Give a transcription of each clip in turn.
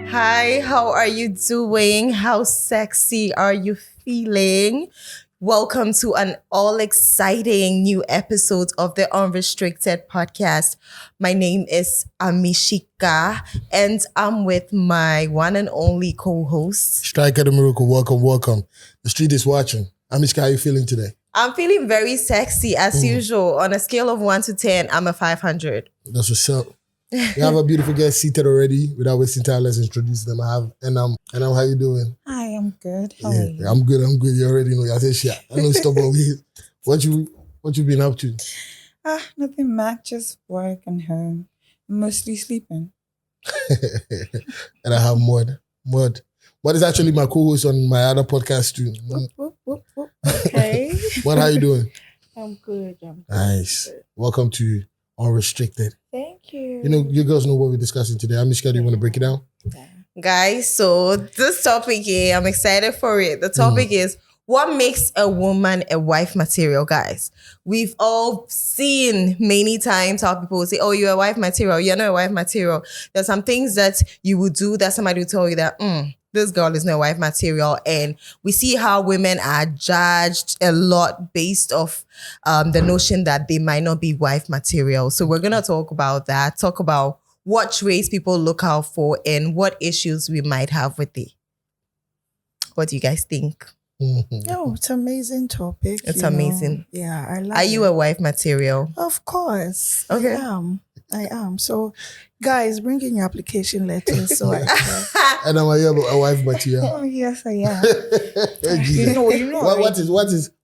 Hi, how are you doing? How sexy are you feeling? Welcome to an all exciting new episode of the Unrestricted podcast. My name is Amishika and I'm with my one and only co-host. Striker the Miracle, welcome. The street is watching. Amishka, how are you feeling today? I'm feeling very sexy as usual. On a scale of 1 to 10, I'm a 500. That's what's up. We have a beautiful guest seated already. Without wasting time, let's introduce them. How you doing? Hi, I'm good. How are you? I'm good. You already know. I said shit. I know stop over here. What you been up to? Nothing much, just work and home. Mostly sleeping. And I have Mud. Mud is actually my co-host on my other podcast too. Whoop. Okay. Mud, how you doing? I'm good. Nice. Welcome to Unrestricted. Thank you. You know, you girls know what we're discussing today. Amishka, do you want to break it down? Guys, so this topic here, I'm excited for it. The topic is what makes a woman a wife material, guys. We've all seen many times how people will say, oh, you're a wife material. You're not a wife material. There's some things that you would do that somebody will tell you that, this girl is not a wife material. And we see how women are judged a lot based off the notion that they might not be wife material. So we're going to talk about that, talk about what traits people look out for and what issues we might have with it. What do you guys think? No, it's an amazing topic. It's amazing. Yeah, I like it. Are you a wife material? Of course. Okay. I am. So, guys, bring in your application letters so I can. And am I a wife material? Oh, yes, I am. You know.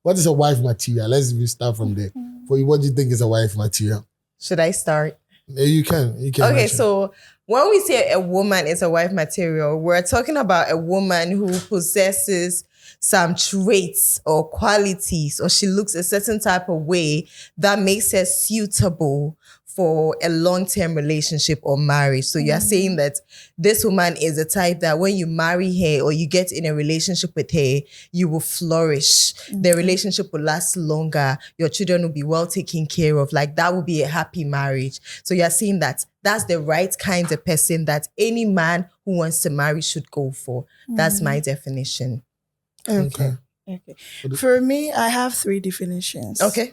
What is a wife material? Let's start from there. For you, what do you think is a wife material? Should I start? Yeah, you can. Okay, mention. so when we say a woman is a wife material, we're talking about a woman who possesses some traits or qualities, or she looks a certain type of way that makes her suitable for a long-term relationship or marriage. So you're saying that this woman is a type that when you marry her or you get in a relationship with her, you will flourish. The relationship will last longer. Your children will be well taken care of. Like that will be a happy marriage. So you're saying that that's the right kind of person that any man who wants to marry should go for. That's my definition. Okay. For me, I have 3 definitions. Okay.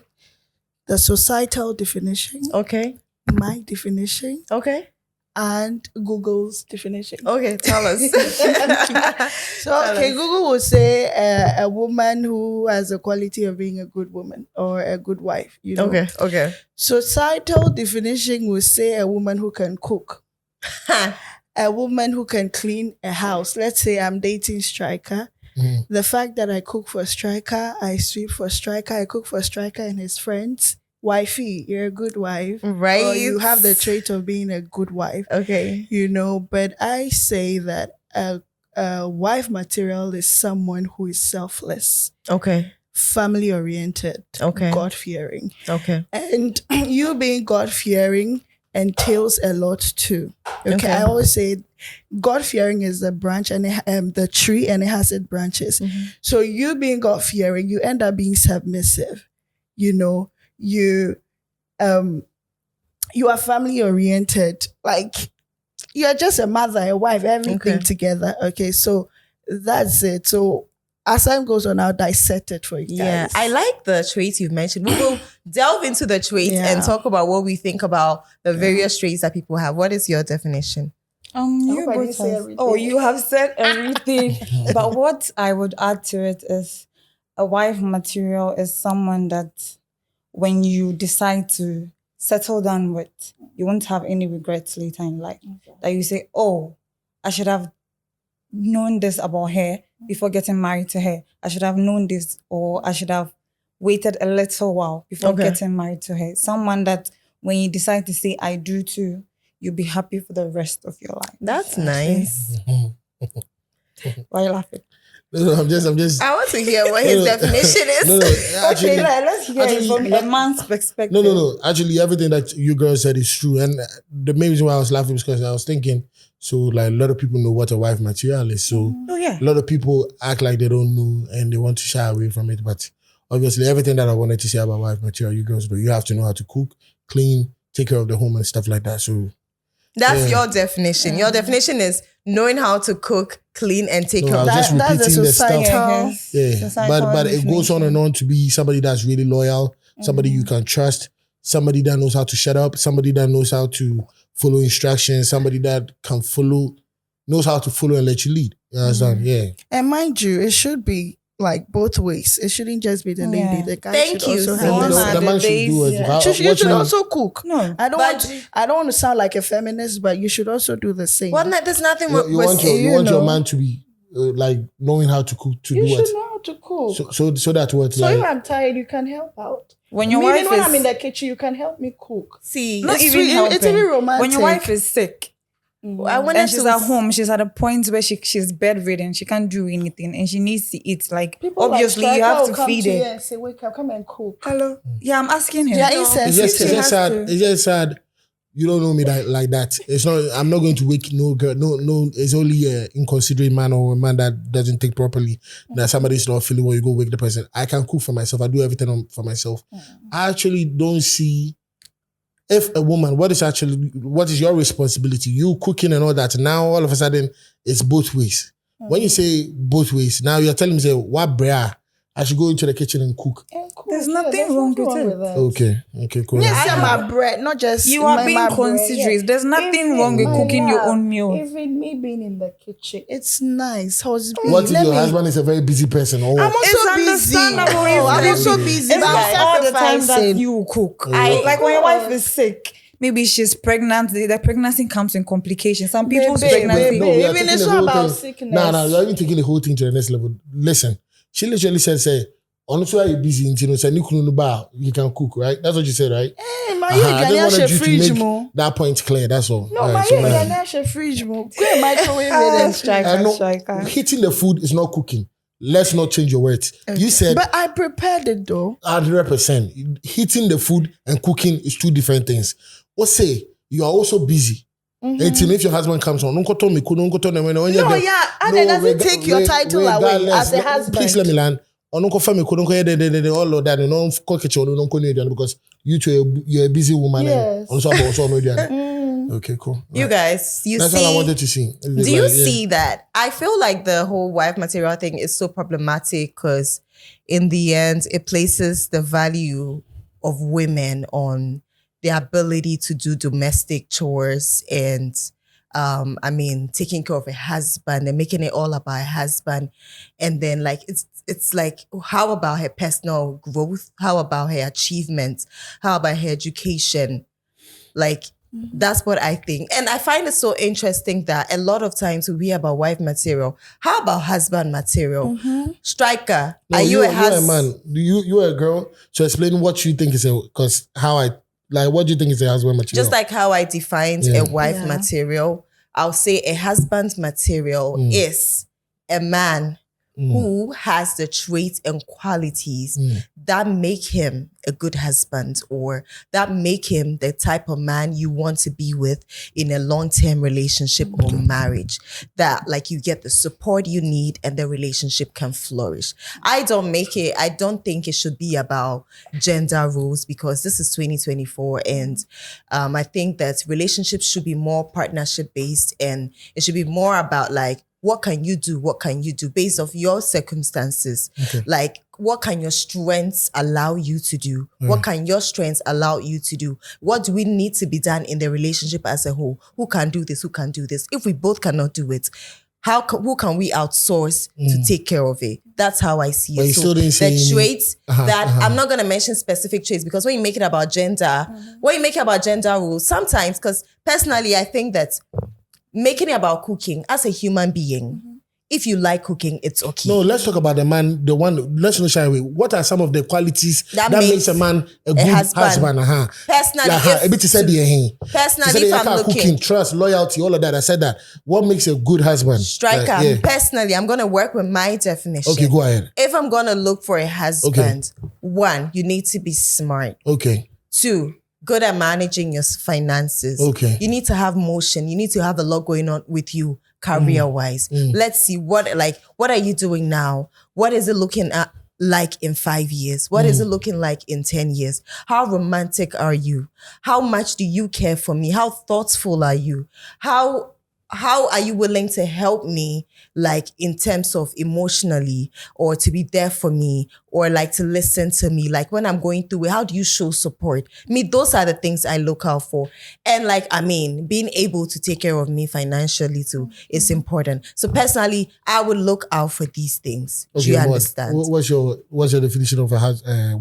The societal definition, Okay. my definition, Okay. and Google's definition. Okay. Tell us. Google will say a woman who has the quality of being a good woman or a good wife. You know. Okay. Societal definition will say a woman who can cook, a woman who can clean a house. Let's say I'm dating Striker. The fact that I cook for Striker, I sweep for Striker, I cook for Striker and his friends. Wifey, you're a good wife. Right. Or you have the trait of being a good wife. Okay. You know, but I say that a wife material is someone who is selfless. Okay. Family oriented. Okay. God fearing. Okay. And you being God fearing entails a lot too. Okay. I always say God fearing is the branch and the tree and it has its branches. So you being God fearing, you end up being submissive. You know, you are family oriented. Like you're just a mother, a wife, everything together. Okay. So that's it. So as time goes on, I'll dissect it for you guys. Yeah, I like the traits you've mentioned. We will delve into the traits and talk about what we think about the various traits that people have. What is your definition? You have said everything. But what I would add to it is a wife material is someone that when you decide to settle down with, you won't have any regrets later in life. That you say, oh, I should have known this about her before getting married to her. I should have known this, or I should have waited a little while before getting married to her. Someone that when you decide to say I do too, you'll be happy for the rest of your life. That's nice. Why are you laughing? No, I'm just. I want to hear what his definition is. No. Actually, let's hear it from a man's perspective. No. Actually, everything that you girls said is true. And the main reason why I was laughing is because I was thinking, so like a lot of people know what a wife material is. So a lot of people act like they don't know and they want to shy away from it. But obviously, everything that I wanted to say about wife material, you girls know. You have to know how to cook, clean, take care of the home and stuff like that. So That's your definition. Your definition is knowing how to cook, clean, and take care of just that's repeating the stuff. But it definition. goes on and on to be somebody that's really loyal, somebody you can trust, somebody that knows how to shut up, somebody that knows how to follow instructions, somebody that knows how to follow and let you lead. You understand? Yeah. And mind you, it should be like both ways. It shouldn't just be the lady. The guy Thank should you also so have much. The man should do it. You should also cook. No. I don't want to sound like a feminist, but you should also do the same. Well, there's nothing wrong You with want your man to be like knowing how to cook, to you do should what? know how to cook. So that's what So if I'm tired, you can help out. When your wife when is... I'm in the kitchen, you can help me cook. See, Not It's even sweet. helping. It's even romantic. When your wife is sick, I wanted and she's to at home, she's at a point where she's bedridden, she can't do anything, and she needs to eat. Like, People obviously, like you have Striker to will feed come to you it. and say, wake up, come and cook. Hello? Yeah, I'm asking her. Yeah, It's insensitive. just sad. It's just sad. You don't know me like that. It's not. I'm not going to wake no girl. No. It's only an inconsiderate man or a man that doesn't think properly. That somebody's not feeling well. You go wake the person. I can cook for myself. I do everything for myself. I actually don't see. If a woman, what is your responsibility? You cooking and all that. Now all of a sudden it's both ways. When you say both ways, now you're telling me, say, what bra? I should go into the kitchen and cook. There's nothing wrong with it. Okay, cool. Yes, my bread, not just You are being my considerate. bread, yeah. There's nothing Even wrong with my cooking your love, own meal. Even me being in the kitchen, it's nice. Husband, What if your husband is a very busy person? Or I'm what? also It's busy. understandable, I'm isn't also it? busy. It's but not I'm all the time that sacrificing. you cook. Yeah. Like when your wife is sick, maybe she's pregnant. The pregnancy comes in complications. Some people's pregnancy. No, we are Even taking it's the not whole about thing. sickness. No, you're even taking the whole thing to the next level. Listen, she literally said, say, honestly, you're busy, you know, say, you can cook, right? That's what you said, right? Hey, my I just wanted you to fridge make mo. that point clear, that's all. No, All my right, so now- fridge mo. Go and microwave it. and- Striker. Hitting the food is not cooking. Let's not change your words. You said But I prepared it though. 100%. Hitting the food and cooking is two different things. Or say, you are also busy. If your husband comes on, No, yeah, and it doesn't take your title away as a husband. Please let me land. All of that, because you're a busy woman. Yes. Okay, cool. you Right. guys. You That's see, all I wanted to see. do you see that? I feel like the whole wife material thing is so problematic because in the end, it places the value of women on the ability to do domestic chores and taking care of a husband and making it all about a husband. And then like it's like, how about her personal growth? How about her achievements? How about her education? Like that's what I think. And I find it so interesting that a lot of times we hear about wife material. How about husband material? Striker, No, are you a you're a husband? man. You're a girl. So explain what you think is what do you think is a husband material? Just like how I defined Yeah. a wife Yeah. material, I'll say a husband material is a man who has the traits and qualities that make him a good husband or that make him the type of man you want to be with in a long-term relationship or marriage. That like you get the support you need and the relationship can flourish. I don't think it should be about gender roles because this is 2024 and I think that relationships should be more partnership based and it should be more about like, what can you do? What can you do based off your circumstances? Okay. Like, what can your strengths allow you to do? What can your strengths allow you to do? What do we need to be done in the relationship as a whole? Who can do this? Who can do this? If we both cannot do it, who can we outsource to take care of it? That's how I see But it. you So still didn't say the any- traits I'm not going to mention specific traits because when you make it about gender, rules, sometimes, because personally, I think that making it about cooking as a human being, if you like cooking, it's okay. No, let's talk about the man, the one, let's not shy away. What are some of the qualities that That makes a man a good husband? Personally, Personally, if I'm looking, cooking, trust, loyalty, all of that. I said that. What makes a good husband? Striker, personally, I'm going to work with my definition. Okay, go ahead. If I'm going to look for a husband, 1, you need to be smart. Okay. 2, good at managing your finances. Okay. You need to have motion. You need to have a lot going on with you career-wise. Let's see what are you doing now? What is it looking at like in 5 years? What is it looking like in 10 years? How romantic are you? How much do you care for me? How thoughtful are you? How are you willing to help me, like in terms of emotionally, or to be there for me, or like to listen to me, like when I'm going through it? How do you show support? Those are the things I look out for. And like, being able to take care of me financially too is important. So personally, I would look out for these things. Okay, do you understand? What's your definition of a husband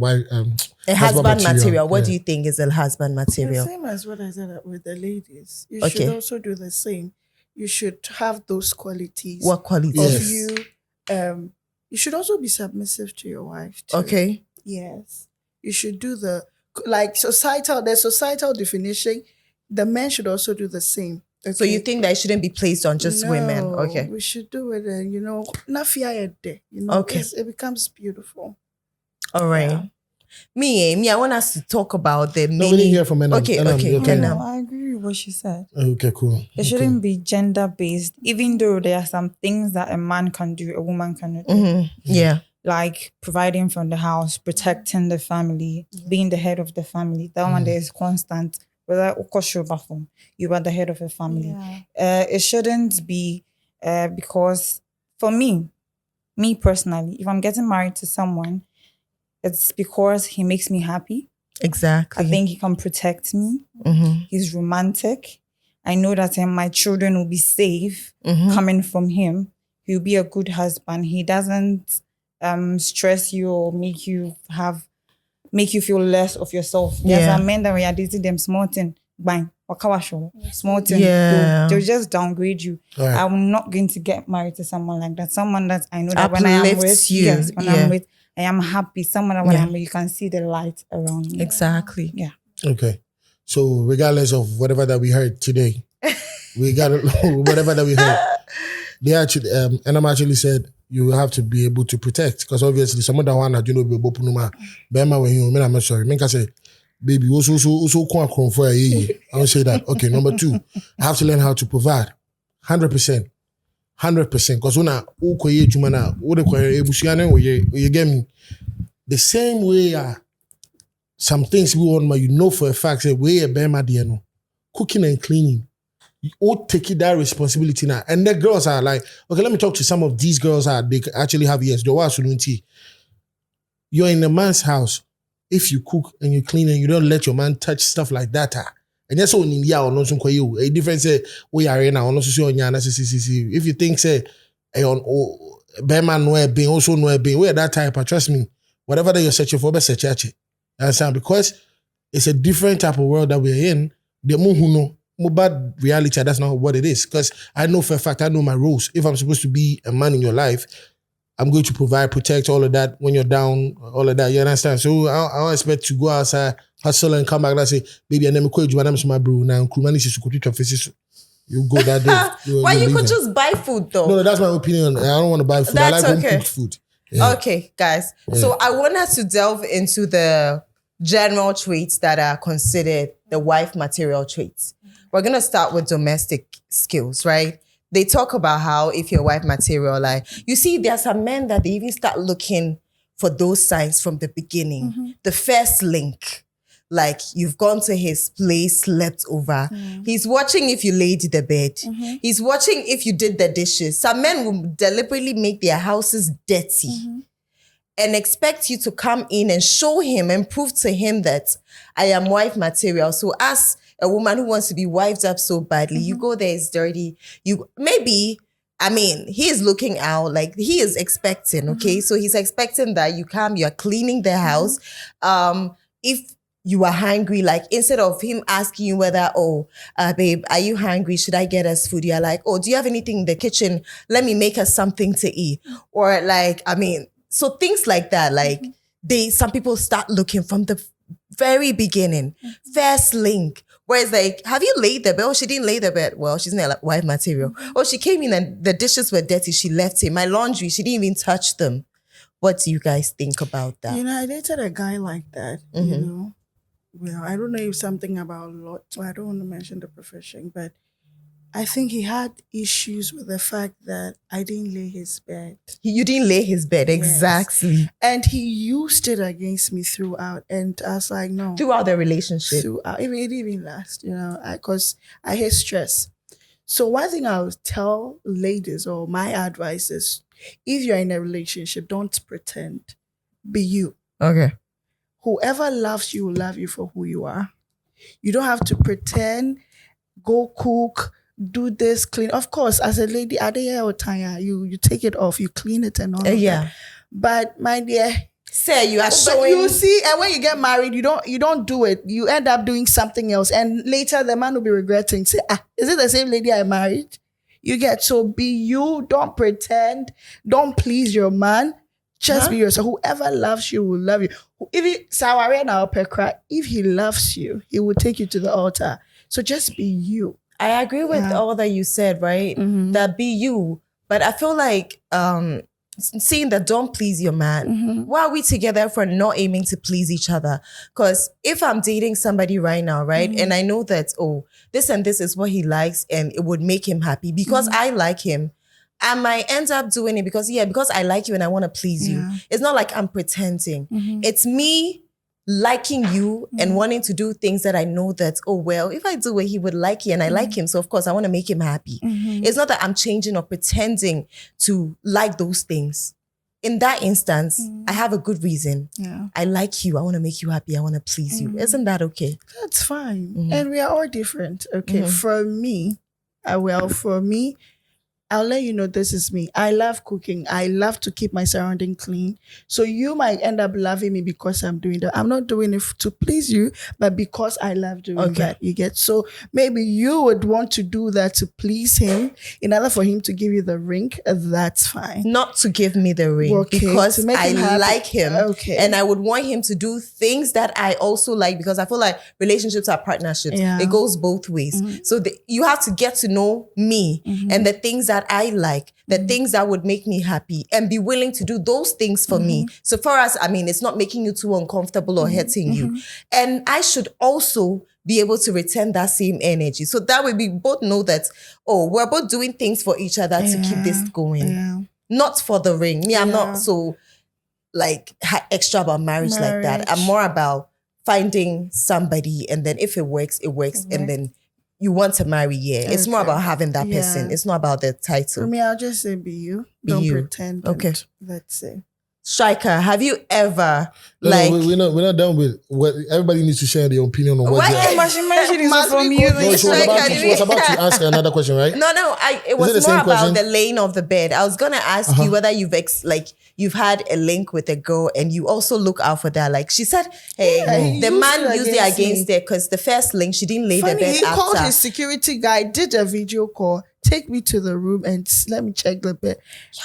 material? What do you think is a husband material? The same as what I said with the ladies. You should also do the same. You should have those qualities. What qualities? Of you. You should also be submissive to your wife too. Okay. Yes. You should do there's societal definition. The men should also do the same. Okay? So you think that it shouldn't be placed on just women? Okay. We should do it and not fear it there. Okay. It becomes beautiful. All right. Yeah. Me, I want us to talk about the many... No, we didn't hear from Enam. Okay. I agree with what she said. Okay, cool. It shouldn't be gender-based, even though there are some things that a man can do, a woman cannot do. Yeah. Like providing from the house, protecting the family, being the head of the family. That one there is constant. Whether you are the head of a family. Yeah. It shouldn't be because for me personally, if I'm getting married to someone, it's because he makes me happy. Exactly. I think he can protect me. He's romantic. I know that my children will be safe coming from him. He'll be a good husband. He doesn't stress you or make you feel less of yourself. There's some men that when you're dating them, small thing, bang, small thing, they'll just downgrade you. Right. I'm not going to get married to someone like that. Someone that I know that when I am with you, I'm with, I am happy. Someone that when I'm with, you can see the light around me. Exactly. Yeah. Okay. So regardless of whatever that we heard today, whatever that we heard, they actually, Enam actually said, you have to be able to protect, because obviously some of the one that be able to know, when you, I'm sorry, make I say, baby, also for I don't say that. Okay, number 2, I have to learn how to provide, 100%, because when I you get me, the same way some things we want, for a fact, say we a cooking and cleaning. You all take that responsibility now. And the girls are like, okay, let me talk to some of these girls. They actually have years. You're in a man's house. If you cook and you clean and you don't let your man touch stuff like that. And that's all in India or not you. A difference say we are in now. If you think say Beman no being also no being we're that type, trust me, whatever that you're searching for, best search it. Understand? Because it's a different type of world that we're in. The more who know. Bad reality, that's not what it is. Because I know for a fact, I know my roles. If I'm supposed to be a man in your life, I'm going to provide, protect, all of that. When you're down, all of that, you understand? So I don't expect to go outside, hustle and come back and say, baby, I never call you, and my bro. Now, you go that day. Why you could just buy food though? No, that's my opinion. I don't want to buy food. That's I like okay. home cooked food. Yeah. Okay, guys. Yeah. So I want us to delve into the general traits that are considered the wife material traits. We're going to start with domestic skills, right? They talk about how if you're wife material, like, you see, there are some men that they even start looking for those signs from the beginning. The first link, like you've gone to his place, slept over. He's watching if you laid the bed. He's watching if you did the dishes. Some men will deliberately make their houses dirty and expect you to come in and show him and prove to him that I am wife material. So as a woman who wants to be wived up so badly, you go there, it's dirty. He is looking out, like he is expecting, okay? So he's expecting that you come, you're cleaning the house. If you are hungry, like instead of him asking you whether, babe, are you hungry? Should I get us food? You're like, do you have anything in the kitchen? Let me make us something to eat. Or like, so things like that, like some people start looking from the very beginning, first link. Whereas like, have you laid the bed? Oh, she didn't lay the bed. Well, she's not wife material. Oh, she came in and the dishes were dirty. She left it. My laundry, she didn't even touch them. What do you guys think about that? I dated a guy like that, Well, I don't know if something about lot. So I don't want to mention the profession, but I think he had issues with the fact that I didn't lay his bed. You didn't lay his bed, Yes. exactly. And he used it against me throughout. And I was like, no. Throughout the relationship. Throughout. It didn't even last, because I hate stress. So one thing I would tell ladies, or my advice is, if you're in a relationship, don't pretend. Be you. Okay. Whoever loves you will love you for who you are. You don't have to pretend, go cook, do this, clean. Of course, as a lady, you take it off, you clean it and all of that. But my dear, say you are showing. You see, and when you get married, you don't do it. You end up doing something else, and later the man will be regretting. Say, is it the same lady I married? You get, so be you. Don't pretend. Don't please your man. Just be yourself. Whoever loves you will love you. If he loves you, he will take you to the altar. So just be you. I agree with all that you said, right? Mm-hmm. That be you. But I feel like seeing that don't please your man. Mm-hmm. Why are we together for not aiming to please each other? Because if I'm dating somebody right now, right? Mm-hmm. And I know that, this and this is what he likes and it would make him happy because I like him. I might end up doing it because I like you and I want to please you. It's not like I'm pretending. Mm-hmm. It's me liking you and wanting to do things that I know that, if I do it, he would like it and I like him. So of course I want to make him happy. Mm-hmm. It's not that I'm changing or pretending to like those things. In that instance, I have a good reason. Yeah. I like you. I want to make you happy. I want to please you. Isn't that okay? That's fine. Mm-hmm. And we are all different. Okay. Mm-hmm. For me, I'll let you know this is me. I love cooking. I love to keep my surrounding clean. So you might end up loving me because I'm doing that. I'm not doing it to please you, but because I love doing that. You get, so maybe you would want to do that to please him in order for him to give you the ring. That's fine. Not to give me the ring because I like him. Okay. And I would want him to do things that I also like because I feel like relationships are partnerships. Yeah. It goes both ways. Mm-hmm. So you have to get to know me and the things that I like, the things that would make me happy and be willing to do those things for me. So for us, it's not making you too uncomfortable or hurting you. And I should also be able to return that same energy. So that way we both know that, we're both doing things for each other to keep this going. Yeah. Not for the ring. I'm not so extra about marriage like that. I'm more about finding somebody and then if it works, it works. And then you want to marry, It's more about having that person. It's not about the title. For me, I'll just say be you. Don't pretend. Okay. That's it. Striker, have you ever we're not done with what everybody needs to share their opinion on what she mentioned is from you. No, she was about to ask another question, right? No, it was more about the laying of the bed. I was gonna ask you whether you've had a link with a girl and you also look out for that. Like she said, the man used it against her because the first link she didn't lay the bed he after. Called his security guy, did a video call. Take me to the room and let me check the bed.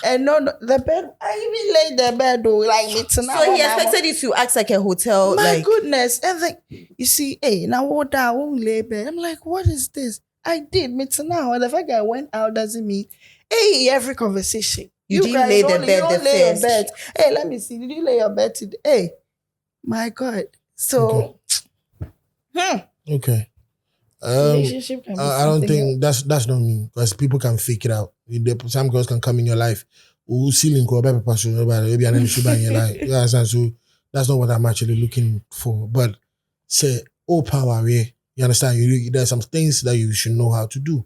And no, the bed, I even laid the bed though, it's now. So he expected you to act like a hotel. My goodness. And you see, now what I won't lay bed. I'm like, what is this? I did, now. And the fact I went out doesn't mean, every conversation. You didn't lay the bed the first. Your bed. Hey, let me see. Did you lay your bed today? Hey, my God. So, Okay. Relationship can be I don't think that's not me because people can fake it out. Some girls can come in your life. So that's not what I'm actually looking for. But say, power, you understand? There's some things that you should know how to do.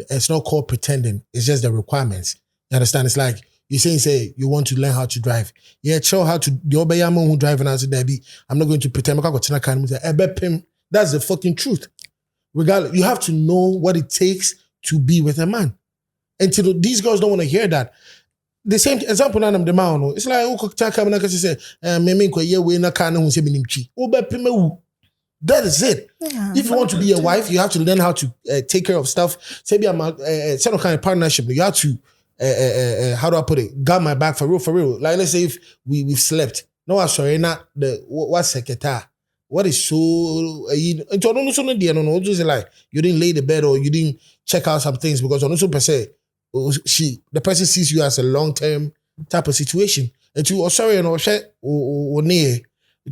It's not called pretending. It's just the requirements. You understand? It's like you say you want to learn how to drive. Show how to. Who driving as a Debbie. I'm not going to pretend. That's the fucking truth. Regardless, you have to know what it takes to be with a man. And these girls don't want to hear that. The same example, it's like, that is it. Yeah. If you want to be a wife, you have to learn how to take care of stuff. Say, some kind of partnership. You have to, how do I put it? Got my back for real. Like, let's say if we've slept. No, I'm sorry, not what's secretary. What is so you just like you didn't lay the bed or you didn't check out some things because on per se the person sees you as a long-term type of situation. And to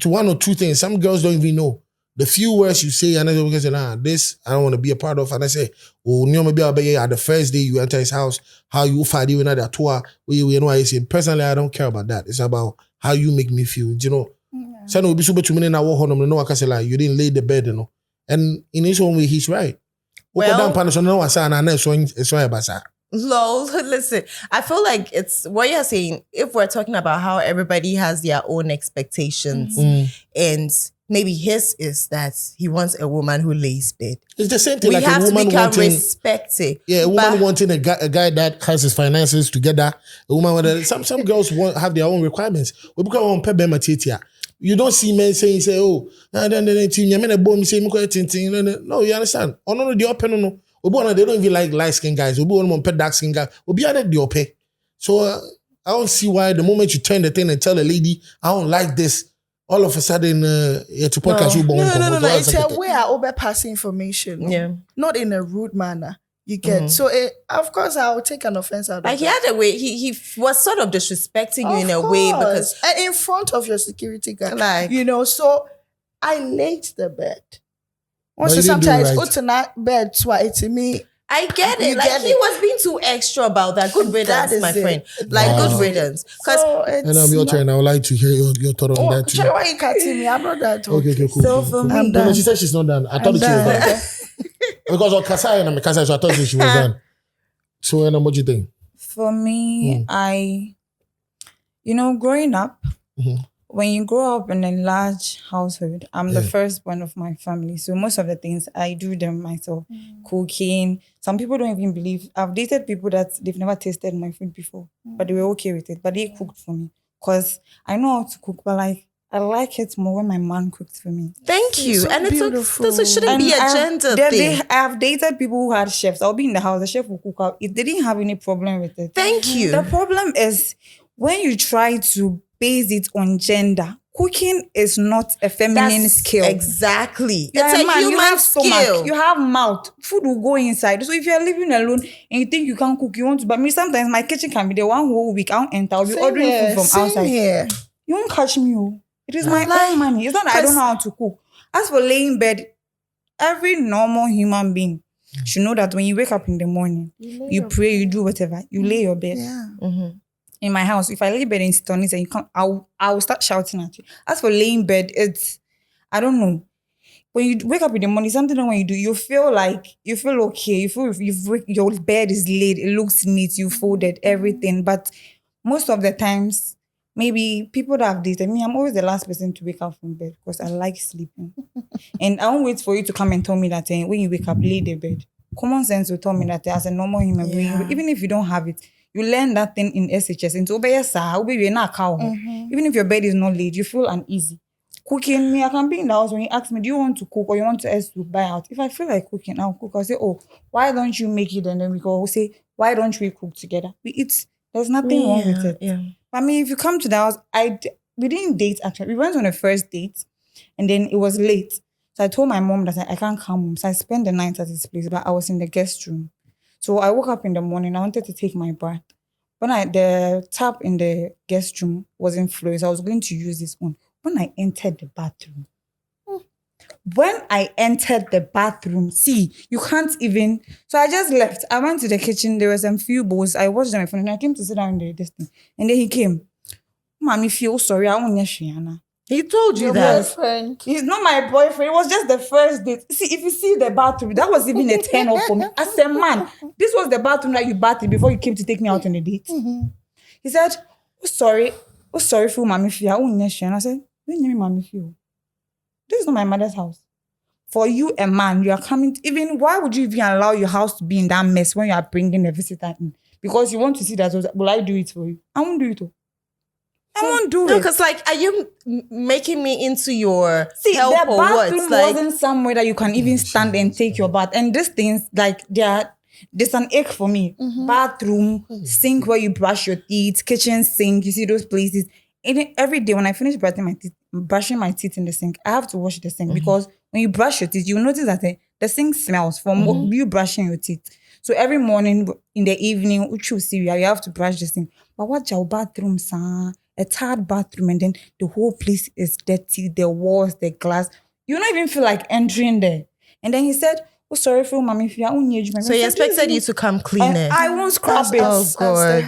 one or two things. Some girls don't even know the few words you say, and then say, this I don't want to be a part of. And I say, oh, maybe at the first day you enter his house, how you find even at the tour, you know what I say. Personally, I don't care about that. It's about how you make me feel. You know, so no be super too many now walk on no, I can say like you didn't lay the bed, you know. And in his own way, he's right. Well, Lol, listen, I feel like it's what you're saying. If we're talking about how everybody has their own expectations, and maybe his is that he wants a woman who lays bed. It's the same thing. We like have a woman to become wanting, respected. Yeah, a woman wanting a guy that has his finances together. A woman with some girls have their own requirements. We become on pebe matitia. You don't see men saying, oh, no, you understand? Oh, no, the open, no. They don't even like light-skinned guys. Dark-skinned guys. So I don't see why the moment you turn the thing and tell a lady, I don't like this, all of a sudden, it's a podcast. No. It's a way I overpass information. Yeah. Not in a rude manner. You get so of course I will take an offense out of he had a way he was sort of disrespecting you in a way because and in front of your security guard, like, you know. So I laid the bed. Also sometimes go to that bed twice to me. I get it. Like he was being too extra about that. Good riddance, my friend. Like good riddance. Because and your turn. I would like to hear your thought on that too. Why you cutting me? I'm not that. Okay, cool. So for me, I'm done. No, she said she's not done. I thought she was done. Because of Kasai and Kasai, so I thought she was done. So what do you think? For me, growing up, when you grow up in a large household, I'm the firstborn of my family. So most of the things I do them myself. Cooking. Some people don't even believe. I've dated people that they've never tasted my food before, but they were okay with it. But they cooked for me because I know how to cook, but like I like it more when my man cooks for me. Thank you. So and beautiful. It shouldn't be a gender thing. I have dated people who had chefs. I'll be in the house, the chef will cook out. They didn't have any problem with it. Thank you. The problem is when you try to base it on gender. Cooking is not a feminine skill. Exactly. You're it's a man, human you have skill. stomach, you have mouth. Food will go inside. So if you're living alone and you think you can't cook, you want to. But me, sometimes my kitchen can be the one whole week. I won't enter. I'll be ordering food from outside. Here. You won't catch me. It is my own money. It's not that I don't know how to cook. As for laying bed, every normal human being should know that when you wake up in the morning, you pray, you do whatever, you lay your bed. Yeah. In my house, if I lay bed and sit on it and you come, I will start shouting at you. As for laying bed, it's, I don't know. When you wake up in the morning, something that when you do, you feel okay. You feel your bed is laid, it looks neat, you folded everything. But most of the times, maybe people that have dated me, I'm always the last person to wake up from bed because I like sleeping. And I won't wait for you to come and tell me that when you wake up, lay the bed. Common sense will tell me that as a normal human being, even if you don't have it, you learn that thing in SHS. Even if your bed is not laid, you feel uneasy. Cooking, me, I can be in the house when you ask me, do you want to cook or you want us to buy out? If I feel like cooking, I'll cook. I'll say, oh, why don't you make it? And then we go say, why don't we cook together? We eat. There's nothing wrong with it. Yeah. I mean, if you come to the house, we didn't date actually. We went on a first date and then it was late. So I told my mom that I can't come home. So I spent the night at this place, but I was in the guest room. So I woke up in the morning. I wanted to take my bath. When the tap in the guest room wasn't flowing, so I was going to use this one. When I entered the bathroom, see, you can't even. So I just left. I went to the kitchen. There were some few bowls. I washed them in front, and I came to sit down in this thing. And then he came. Mommy, feel sorry. I want Shiana. He told you Your that. boyfriend. He's not my boyfriend. It was just the first date. See, if you see the bathroom, that was even a 10 off for me. As a man, this was the bathroom that you bathed before you came to take me out on a date. He said, oh, sorry for mommy feel. And I said, mommy feel. This is not my mother's house. For you, a man, you are coming. Why would you even allow your house to be in that mess when you are bringing a visitor in? Because you want to see that. Will I do it for you? I won't do it. I won't do it. No, because are you making me into your help the or what? bathroom wasn't somewhere that you can even stand and take your bath. And these things, there's an ache for me. Bathroom, sink where you brush your teeth, kitchen sink, you see those places. And every day when I finish brushing my teeth in the sink, I have to wash the sink because when you brush your teeth, you'll notice that the sink smells from you brushing your teeth. So every morning in the evening, you have to brush the sink. But what's your bathroom, sir? A third bathroom, and then the whole place is dirty, the walls, the glass. You don't even feel like entering there. And then he said, oh, sorry for mommy if you are on age. So he expected you to come clean it. I won't scrub it. Oh God.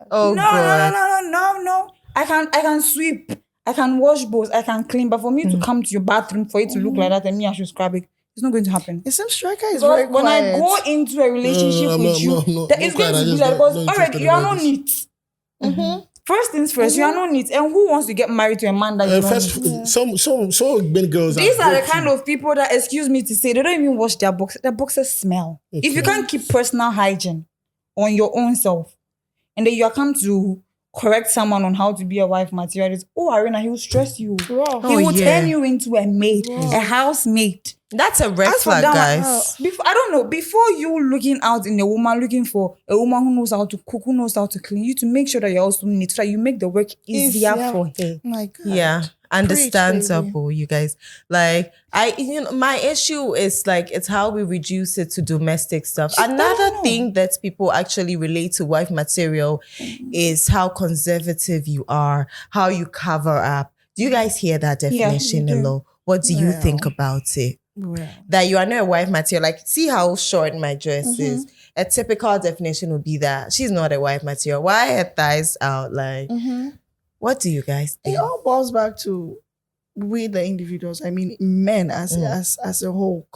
Oh God. No. I can sweep. I can wash bowls. I can clean. But for me to come to your bathroom for it to look like that and me I should scrub it, it's not going to happen. It seems Striker is very when quiet. I go into a relationship with you, that is going to be like, because already you are not neat. First things first, you are not neat. And who wants to get married to a man that is not neat? Some many girls. These are the kind of people that, excuse me to say, they don't even wash their boxes. Their boxes smell. Okay. If you can't keep personal hygiene on your own self, and then you are come to correct someone on how to be a wife material, Arena, he will stress you. He will turn you into a maid, a housemate. That's a red flag, guys. I don't know. Before you looking out in a woman, looking for a woman who knows how to cook, who knows how to clean, you to make sure that you're also neat, so that you make the work easier for her. My God. Yeah. Understandable, you guys. Like, my issue is like, it's how we reduce it to domestic stuff. Another thing that people actually relate to wife material is how conservative you are, how you cover up. Do you guys hear that definition, Nilo? What do you think about it? Well. That you are not a wife material. Like, see how short my dress is. A typical definition would be that she's not a wife material. Why her thighs out? Like, what do you guys think? It all boils back to we the individuals. I mean, men as a whole.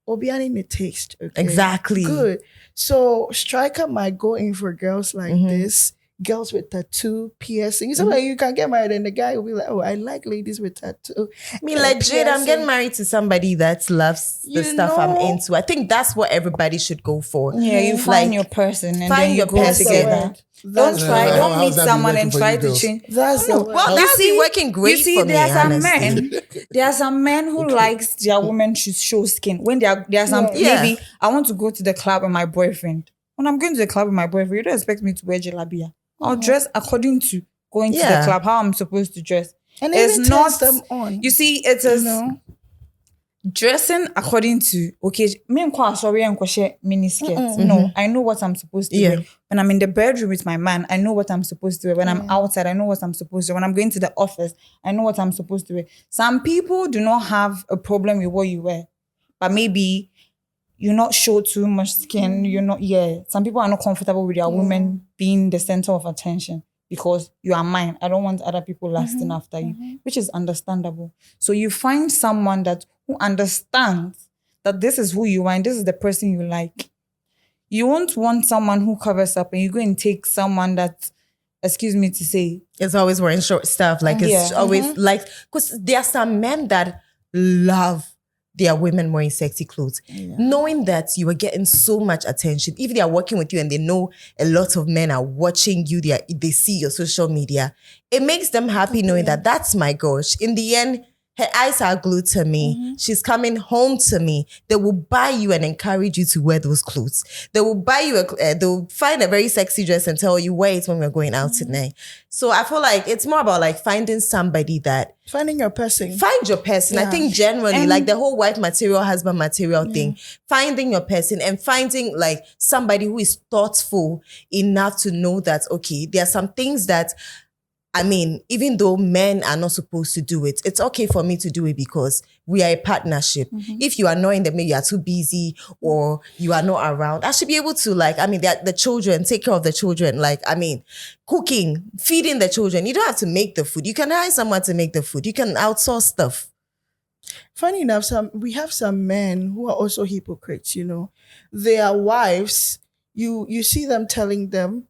Obiani in the taste. Okay? Exactly. Good. So Striker might go in for girls like this. Girls with tattoo, piercing. Sometimes you can get married and the guy will be like, oh, I like ladies with tattoo. I mean, legit, piercing. I'm getting married to somebody that loves the stuff I'm into. I think that's what everybody should go for. Yeah, you find your person and then you go together. Don't meet someone and try to change. That's working great for me, there are some men who likes their women to show skin. When there are some, maybe I want to go to the club with my boyfriend. When I'm going to the club with my boyfriend, you don't expect me to wear jalabia. I'll dress according to going to the club, how I'm supposed to dress. And it's not them on. You see, it is dressing according to mini skirts. No, I know what I'm supposed to wear. When I'm in the bedroom with my man, I know what I'm supposed to wear. When I'm outside, I know what I'm supposed to wear. When I'm going to the office, I know what I'm supposed to wear. Some people do not have a problem with what you wear, but maybe you not show too much skin. You're not, some people are not comfortable with their women being the center of attention because you are mine. I don't want other people lasting after you, which is understandable. So you find someone who understands that this is who you are and this is the person you like. You won't want someone who covers up and you go and take someone that, excuse me to say, it's always wearing short stuff. Like it's always like, because there are some men that love their women wearing sexy clothes. Knowing that you are getting so much attention, if they are working with you and they know a lot of men are watching you, they see your social media, it makes them happy knowing that that's my girl. In the end, her eyes are glued to me. She's coming home to me. They will buy you and encourage you to wear those clothes. They will buy you, they'll find a very sexy dress and tell you, wear it when we're going out tonight. So I feel like it's more about like finding somebody that... Finding your person. Find your person. I think generally, like the whole wife material, husband material thing, finding your person and finding like somebody who is thoughtful enough to know that, okay, there are some things that, I mean, even though men are not supposed to do it, it's okay for me to do it because we are a partnership. If you are not in the middle, you are too busy or you are not around, I should be able to the children, take care of the children. Cooking, feeding the children. You don't have to make the food. You can hire someone to make the food. You can outsource stuff. Funny enough, we have some men who are also hypocrites, Their wives, you see them telling them,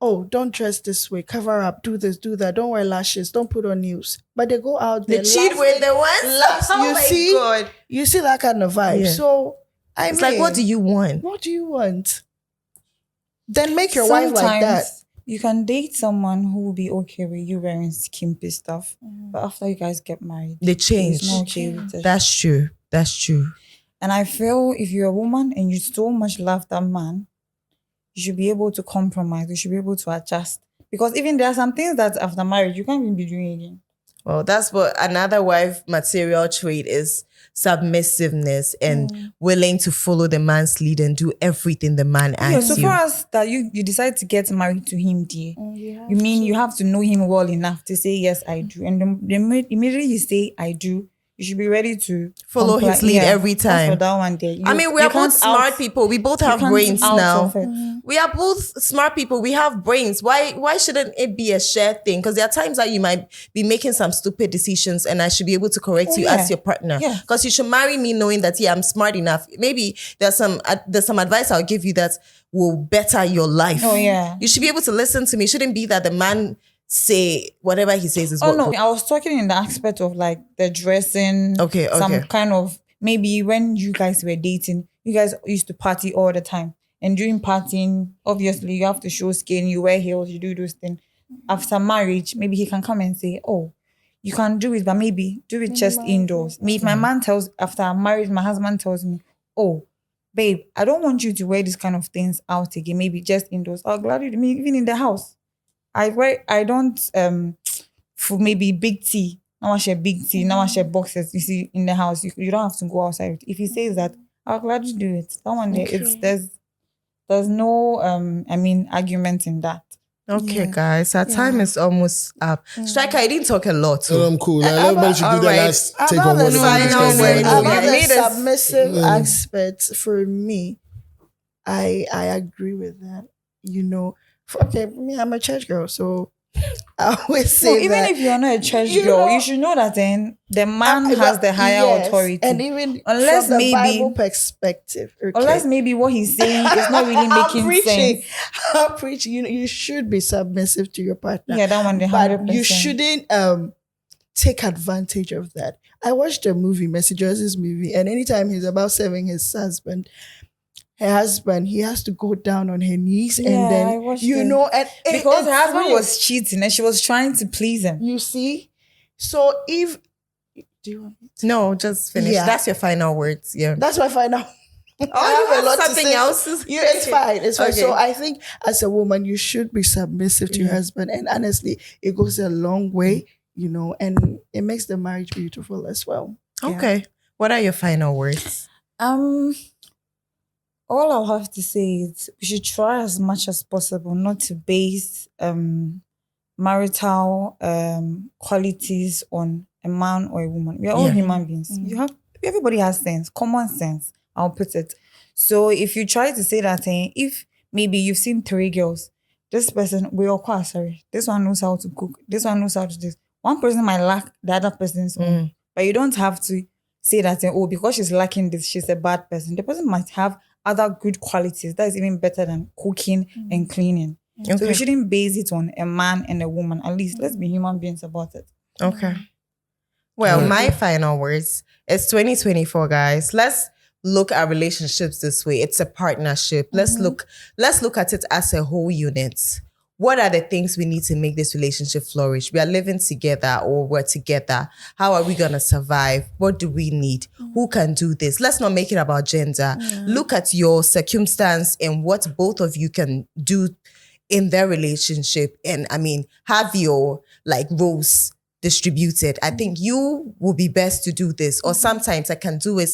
oh, don't dress this way, cover up, do this, do that, don't wear lashes, don't put on nails. But they go out there. They cheat with the ones? God. You see that kind of vibe. Yeah. So, it's like, what do you want? What do you want? Then make your wife like that. You can date someone who will be okay with you wearing skimpy stuff. But after you guys get married, they change. Not okay with it. That's true. That's true. And I feel if you're a woman and you so much love that man, you should be able to compromise. You should be able to adjust. Because even there are some things that after marriage, you can't even be doing again. Well, that's what another wife material trait is, submissiveness and willing to follow the man's lead and do everything the man asks you. So for us, that you decide to get married to him, dear, you mean you have to know him well enough to say, yes, I do. And immediately you say, I do, you should be ready to follow his lead every time. For that one day. We are both smart people. We both have brains now. We are both smart people. We have brains. Why shouldn't it be a shared thing? Because there are times that you might be making some stupid decisions and I should be able to correct you as your partner. Because you should marry me knowing that, I'm smart enough. Maybe there's some advice I'll give you that will better your life. Oh, yeah. You should be able to listen to me. It shouldn't be that the man say whatever he says is no, I was talking in the aspect of like the dressing. Okay. Some kind of, maybe when you guys were dating, you guys used to party all the time. And during partying, obviously you have to show skin, you wear heels, you do those things. After marriage, maybe he can come and say, oh, you can do it, but maybe do it just indoors. Me, if my man after I'm married, my husband tells me, oh, babe, I don't want you to wear these kind of things out again, maybe just indoors. I'll gladly do it, even in the house. I don't for maybe big T. Now I share big T. Now I share boxes. You see in the house, you don't have to go outside. If he says that, I'll gladly do it. That one there, there's no argument in that. Okay, guys, our time is almost up. Striker, I didn't talk a lot. So I'm cool. Everybody should do their last take on what the submissive aspect for me. I agree with that. Okay, me, I'm a church girl, so I always say that. Even if you're not a church girl, you should know that then the man has the higher authority. And even unless from the Bible perspective. Okay. Unless maybe what he's saying is not really making sense. I'll preach. You should be submissive to your partner. Yeah, that one, 100%. But you shouldn't take advantage of that. I watched a movie, Messages movie, and anytime he's about serving her husband, he has to go down on her knees and then, and because her husband was cheating and she was trying to please him. You see? So do you want me to? No, just finish. Yeah. That's your final words. Yeah. That's my final. I have a lot something else. It's fine. It's fine. Okay. So I think as a woman, you should be submissive to your husband. And honestly, it goes a long way, and it makes the marriage beautiful as well. Okay. Yeah. What are your final words? All I'll have to say is we should try as much as possible not to base marital qualities on a man or a woman. We are all human beings. Everybody has sense, common sense, I'll put it. So if you try to say that, if maybe you've seen 3 girls, this person, this one knows how to cook, this one knows how to do this. One person might lack the other person's own. But you don't have to say that, because she's lacking this, she's a bad person. The person might have other good qualities that is even better than cooking and cleaning. Okay. So we shouldn't base it on a man and a woman. At least let's be human beings about it. Okay. Well, my final words, it's 2024, guys. Let's look at relationships this way. It's a partnership. Let's look at it as a whole unit. What are the things we need to make this relationship flourish? We are living together or we're together. How are we going to survive? What do we need? Who can do this? Let's not make it about gender. Look at your circumstance and what both of you can do in their relationship. And have your roles distributed. I think you will be best to do this. Or sometimes I can do it.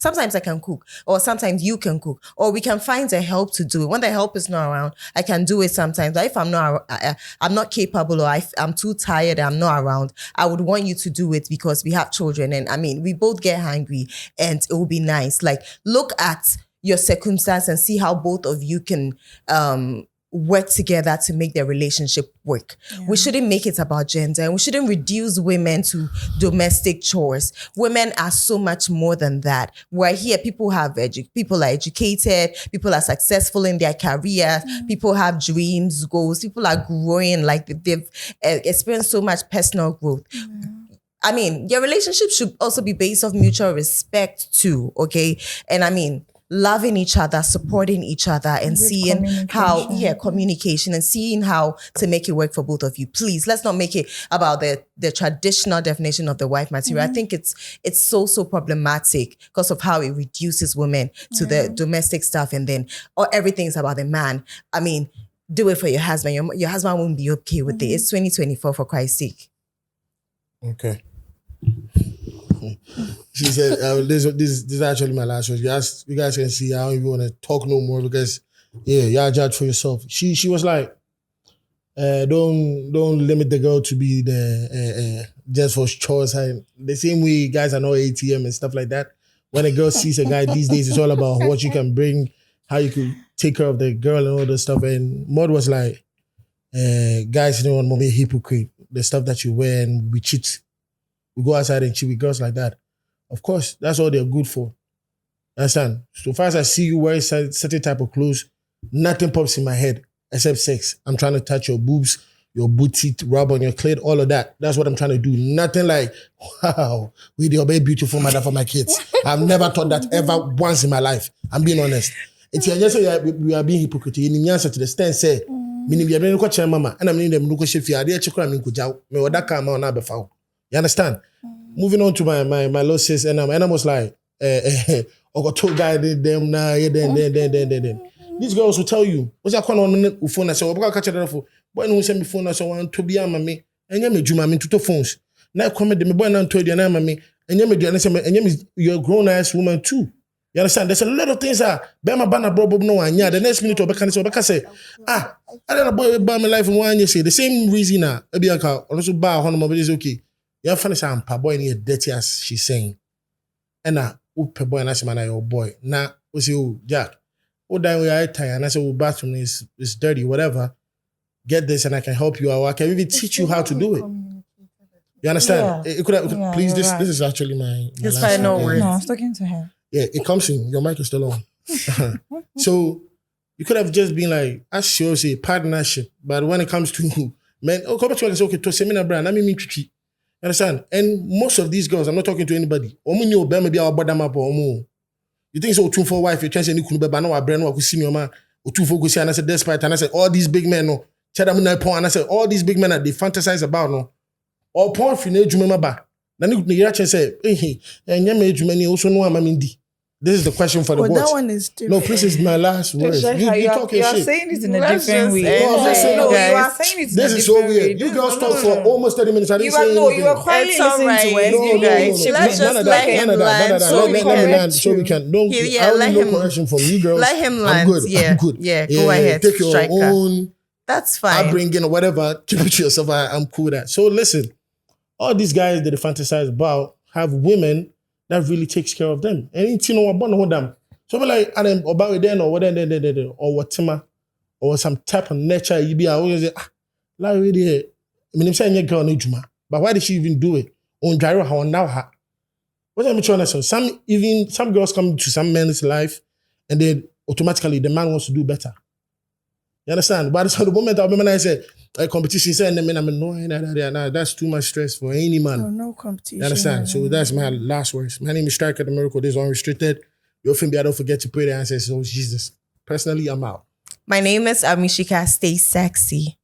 Sometimes I can cook. Or sometimes you can cook. Or we can find a help to do it. When the help is not around, I can do it sometimes. But if I'm not capable, or I'm too tired and I'm not around, I would want you to do it because we have children. And we both get hungry and it will be nice. Look at your circumstance and see how both of you can work together to make their relationship work. We shouldn't make it about gender, and we shouldn't reduce women to domestic chores. Women are so much more than that. We're here, people are educated, people are successful in their careers, people have dreams, goals, people are growing, they've experienced so much personal growth. Your relationship should also be based off mutual respect too, okay? And loving each other, supporting each other, and seeing how, communication, and seeing how to make it work for both of you. Please, let's not make it about the traditional definition of the wife material. I think it's so problematic because of how it reduces women to the domestic stuff, and then everything's about the man. Do it for your husband. Your husband won't be okay with it. It's 2024, for Christ's sake. Okay. She said, this is actually my last word. You guys can see I don't even want to talk no more because, y'all judge for yourself. She was like, don't limit the girl to be the just for chores. The same way guys are not ATM and stuff like that. When a girl sees a guy these days, it's all about what you can bring, how you can take care of the girl and all this stuff. And Maud was like, guys, you don't want to be a hypocrite. The stuff that you wear and we cheat. We go outside and cheat with girls like that. Of course, that's all they're good for. Understand? So far as I see you wearing certain type of clothes, nothing pops in my head except sex. I'm trying to touch your boobs, your booty, rub on your clit, all of that. That's what I'm trying to do. Nothing like, wow, with your very beautiful mother for my kids. I've never thought that ever once in my life. I'm being honest. It's just say we are being hypocrite. You answer to the stand say, meaning you're going to mama, and I'm meaning them look if you are there, me or that come on now. You understand? Moving on to my little sis, and I was like, or two guy did them now, then. These girls will tell you, what's that going on the phone? I said, well, catch it for boy, no send me phone. I said, want to be a mammy, and you made you mammy to phones. Now come at me, boy, and told you, and mammy, and you made you, and you're a grown ass woman too. You understand? There's a lot of things that Bama Bana Bob no and yeah, the next minute Obeka say, I don't know boy about my life in 1 year. Say the same reason now. Ebiaka also bar honor is okay. You have funny some boy near dirty as she's saying. And now boy and I say man your boy. Now we say oh Jack. Oh, that way I tired and I say, oh, bathroom is dirty, whatever. Get this and I can help you out. I can even teach you how to do it. You understand? Yeah. It could have, please, this is actually my it's fine, no worries. No, I was talking to her. Yeah, it comes in. Your mic is still on. So you could have just been like, I sure say partnership. But when it comes to men, oh, come back to work and say, okay, to seminar brand, I mean, you understand? And most of these girls, I'm not talking to anybody. Maybe our bottom up or you think so? 2 for wife, you chance any could but no, I brand work see your man or 2 for go see and I said despite and I said all these big men no. Chadamunai porn and I said all these big men that they fantasize about no. All porn finna jumema ba. Then you actually say, hey, and you made many also know I'm Mindy. This is the question for the watch. That one is different. No, please is my last words. You talking shit. You are saying it in a different way. No, I'm just saying, you are saying it in this a is so different way. weird. You girls talk for almost 30 minutes. I didn't say anything. No, you were quietly listening to it. You guys, let's just let him land. Let me land so we can. Don't. I don't need no correction from you girls. Let him land. I'm good. Yeah, I'm good. Yeah, go ahead. Take your Striker. own. That's fine. I bring in or whatever. Keep it to yourself. I'm cool with that. So listen, all these guys that they fantasize about have women that really takes care of them. And you know what them. So like I am about it then or whatever or whatever or some type of nature you be always say like really I mean I'm saying your girl no juma. But why did she even do it? On gyro how now her. What am I trying to say? Some girls come to some men's life and then automatically the man wants to do better. You understand? But the moment I say competition say and then I'm no, that's too much stress for any man. No competition. You understand? So that's my last words. My name is Striker the Miracle. This is Unrestricted. Your film, don't forget to pray the ancestors. Oh, Jesus. Personally, I'm out. My name is Amishika. Stay sexy.